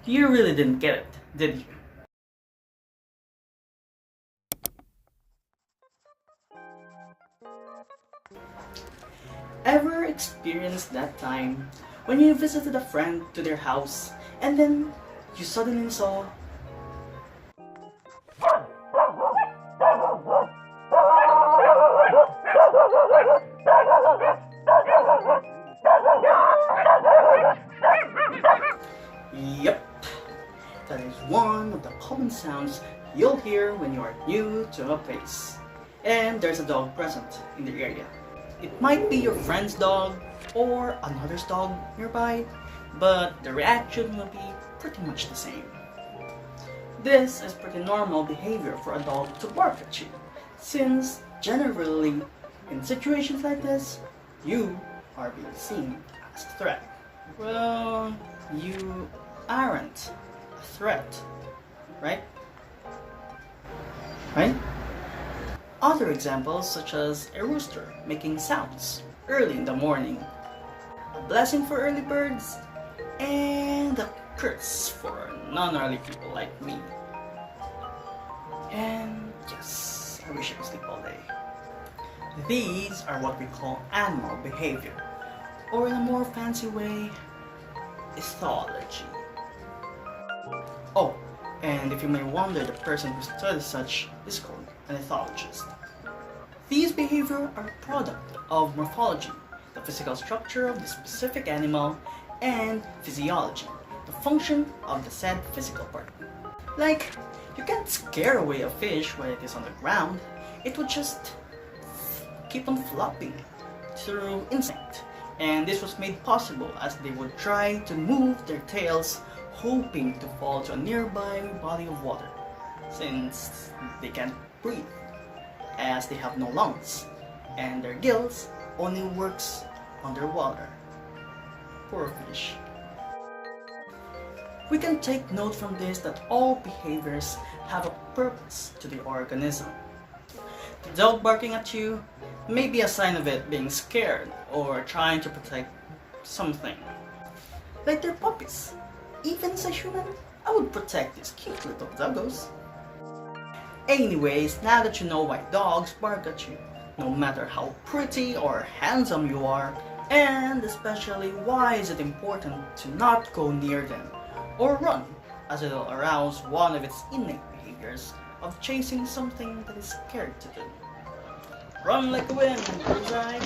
You really didn't get it, did you? Ever experienced that time when you visited a friend to their house and then you suddenly saw Yep, that is one of the common sounds you'll hear when you are new to a place and there's a dog present in the area. It might be your friend's dog or another's dog nearby, but the reaction will be pretty much the same. This is pretty normal behavior for a dog to bark at you, since generally in situations like this, you are being seen as a threat. Well, you aren't a threat, right? Right? Other examples such as a rooster making sounds early in the morning, a blessing for early birds, and a curse for non-early people like me. And yes, I wish I could sleep all day. These are what we call animal behavior, or in a more fancy way, ethology. Oh, and if you may wonder, the person who studies such is called an ethologist. These behaviors are a product of morphology, the physical structure of the specific animal, and physiology, the function of the said physical part. Like, you can't scare away a fish when it is on the ground, it would just keep on flopping through instinct. And this was made possible as they would try to move their tails, hoping to fall to a nearby body of water, since they can't breathe, as they have no lungs, and their gills only works underwater. Poor fish. We can take note from this that all behaviors have a purpose to the organism. The dog barking at you may be a sign of it being scared or trying to protect something. Like their puppies. Even as a human, I would protect these cute little doggos. Anyways, now that you know why dogs bark at you, no matter how pretty or handsome you are, and especially why is it important to not go near them or run, as it will arouse one of its innate behaviors of chasing something that is scared to do. Run like the wind, bullseye!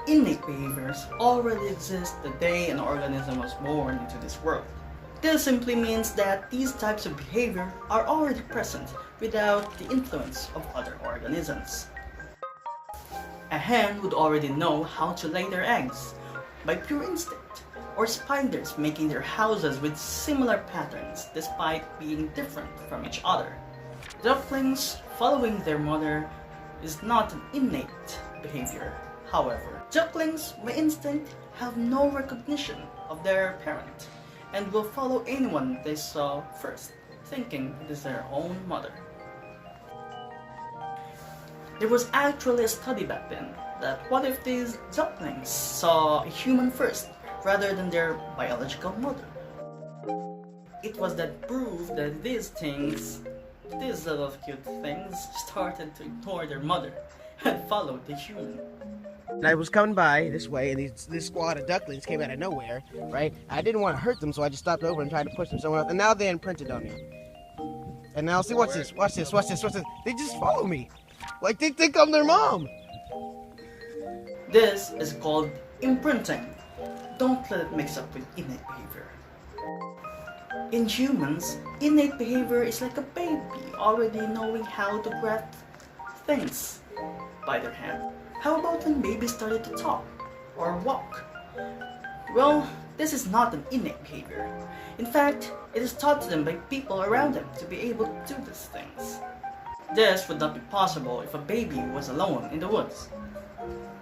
Innate behaviors already exist the day an organism was born into this world. This simply means that these types of behavior are already present without the influence of other organisms. A hen would already know how to lay their eggs by pure instinct, or spiders making their houses with similar patterns despite being different from each other. Ducklings following their mother is not an innate behavior. However, ducklings by instinct have no recognition of their parent and will follow anyone they saw first, thinking it is their own mother. There was actually a study back then that what if these ducklings saw a human first rather than their biological mother? It was that proof that these little cute things started to ignore their mother and followed the human. And I was coming by this way, and this squad of ducklings came out of nowhere, right? I didn't want to hurt them, so I just stopped over and tried to push them somewhere else. And now they're imprinted on me. And now, see, watch this, watch this, watch this, watch this. They just follow me. Like, they think I'm their mom. This is called imprinting. Don't let it mix up with innate behavior. In humans, innate behavior is like a baby already knowing how to grasp things by their hand. How about when babies started to talk or walk? Well, this is not an innate behavior. In fact, it is taught to them by people around them to be able to do these things. This would not be possible if a baby was alone in the woods,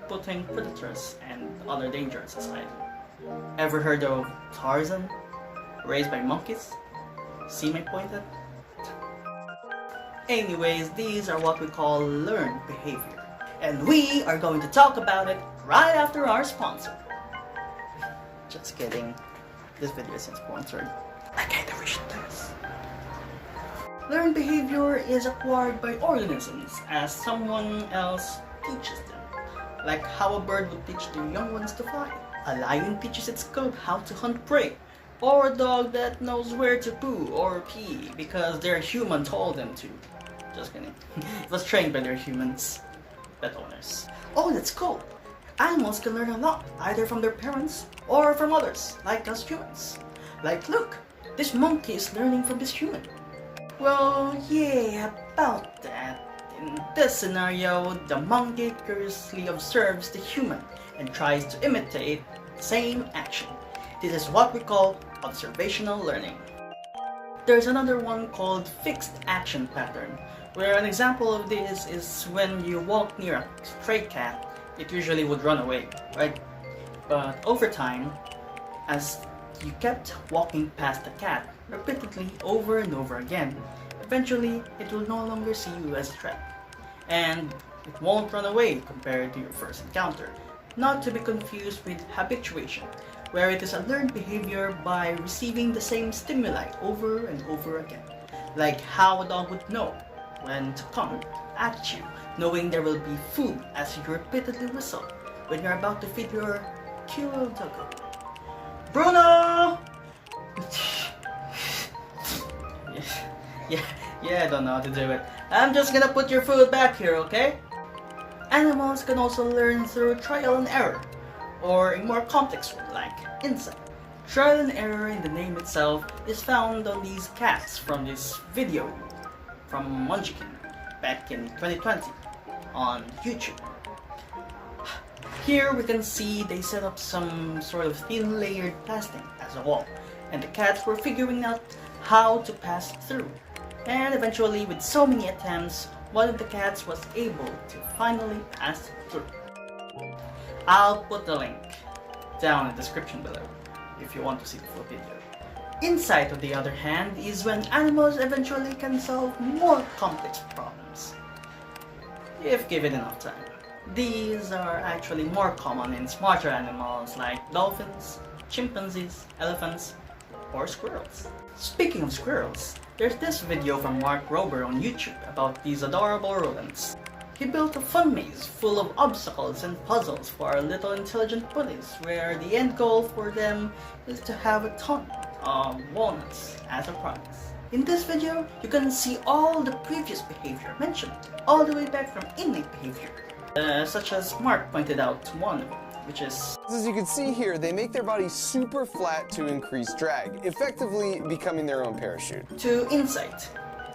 putting predators and other dangers aside. Ever heard of Tarzan, raised by monkeys? See my point then? Anyways, these are what we call learned behavior. And we are going to talk about it right after our sponsor. Just kidding. This video isn't sponsored. I kinda wish it does. Learned behavior is acquired by organisms as someone else teaches them. Like how a bird would teach their young ones to fly. A lion teaches its cub how to hunt prey. Or a dog that knows where to poo or pee because their human told them to. Just kidding. It was trained by their humans. Pet owners. Oh, that's cool. Animals can learn a lot, either from their parents or from others, like us humans. Like, look, this monkey is learning from this human. Well, yeah, about that. In this scenario, the monkey curiously observes the human and tries to imitate the same action. This is what we call observational learning. There's another one called fixed action pattern, where an example of this is when you walk near a stray cat, it usually would run away, right? But over time, as you kept walking past the cat repeatedly over and over again, eventually it will no longer see you as a threat. And it won't run away compared to your first encounter. Not to be confused with habituation, where it is a learned behavior by receiving the same stimuli over and over again. Like how a dog would know when to come at you, knowing there will be food as you repeatedly whistle when you're about to feed your cute doggo. Bruno! yeah, I don't know how to do it. I'm just gonna put your food back here, okay? Animals can also learn through trial and error, or a more complex one like insight. Trial and error in the name itself is found on these cats from this video from Munchkin back in 2020 on YouTube. Here we can see they set up some sort of thin layered plastic as a wall, and the cats were figuring out how to pass through. And eventually, with so many attempts, one of the cats was able to finally pass through. I'll put the link down in the description below if you want to see the full video. Insight, on the other hand, is when animals eventually can solve more complex problems, if given enough time. These are actually more common in smarter animals like dolphins, chimpanzees, elephants, or squirrels. Speaking of squirrels, there's this video from Mark Rober on YouTube about these adorable rodents. He built a fun maze full of obstacles and puzzles for our little intelligent buddies, where the end goal for them is to have a ton of walnuts as a prize. In this video, you can see all the previous behavior mentioned, all the way back from innate behavior, such as Mark pointed out one of them, which is... As you can see here, they make their bodies super flat to increase drag, effectively becoming their own parachute. To insight,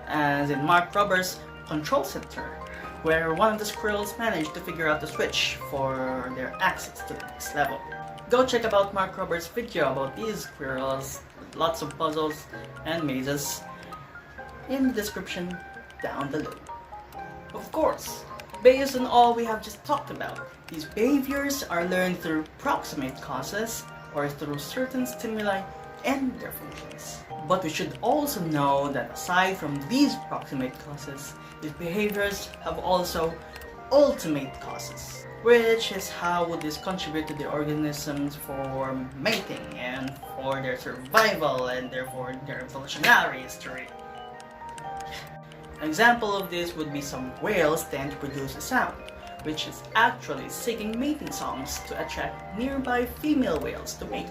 as in Mark Rober's control center, where one of the squirrels managed to figure out the switch for their access to the next level. Go check out Mark Roberts' video about these squirrels with lots of puzzles and mazes in the description down below. Of course, based on all we have just talked about, these behaviors are learned through proximate causes or through certain stimuli and their functions. But we should also know that aside from these proximate causes, these behaviors have also ultimate causes, which is how would this contribute to the organisms for mating and for their survival and therefore their evolutionary history. An example of this would be some whales tend to produce a sound, which is actually singing mating songs to attract nearby female whales to mate.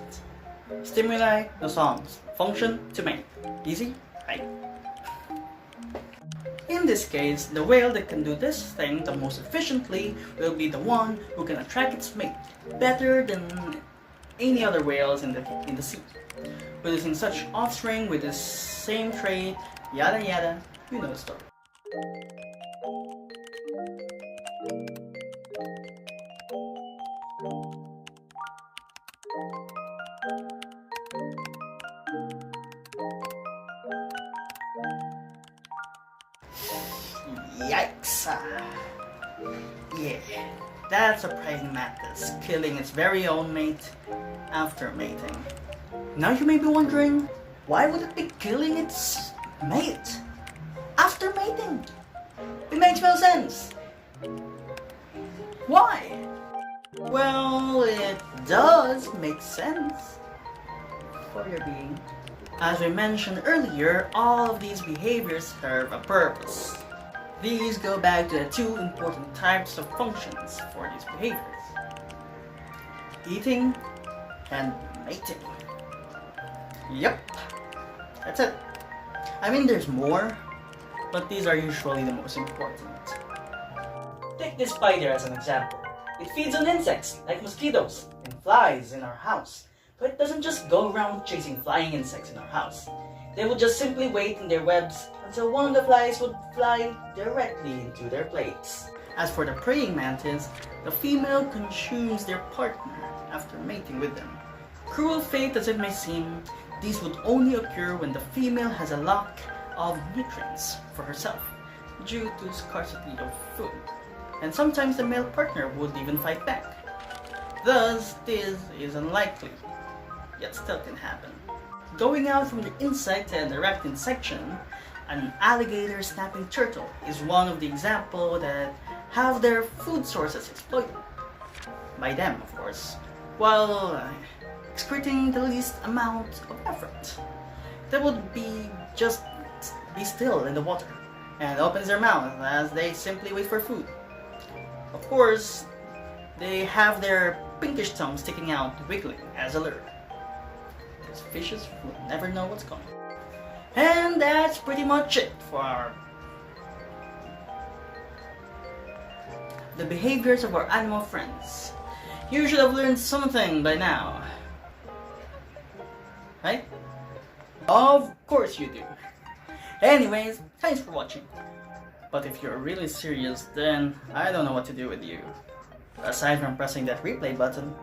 Stimuli, no songs. Function, to mate. Easy, right? In this case, the whale that can do this thing the most efficiently will be the one who can attract its mate better than any other whales in the sea, producing such offspring with the same trait, yada yada, you know the story. Yikes! Yeah, that's a praying mantis killing its very own mate after mating. Now you may be wondering, why would it be killing its mate after mating? It makes no sense. Why? Well, it does make sense. for your being. As we mentioned earlier, all of these behaviors serve a purpose. These go back to the two important types of functions for these behaviors: eating and mating. Yep, that's it. I mean, there's more, but these are usually the most important. Take this spider as an example. It feeds on insects like mosquitoes and flies in our house, but it doesn't just go around chasing flying insects in our house. They will just simply wait in their webs until one of the flies would fly directly into their plates. As for the praying mantis, the female consumes their partner after mating with them. Cruel fate as it may seem, these would only occur when the female has a lack of nutrients for herself due to scarcity of food, and sometimes the male partner would even fight back. Thus, this is unlikely, yet still can happen. Going out from the insect and arachnid section, an alligator snapping turtle is one of the examples that have their food sources exploited. By them, of course, while excreting the least amount of effort. They would just be still in the water and opens their mouth as they simply wait for food. Of course, they have their pinkish tongue sticking out, wiggling as a lure. These fishes will never know what's coming. And that's pretty much it for the behaviors of our animal friends. You should have learned something by now. Right? Of course you do. Anyways, thanks for watching. But if you're really serious, then I don't know what to do with you. Aside from pressing that replay button.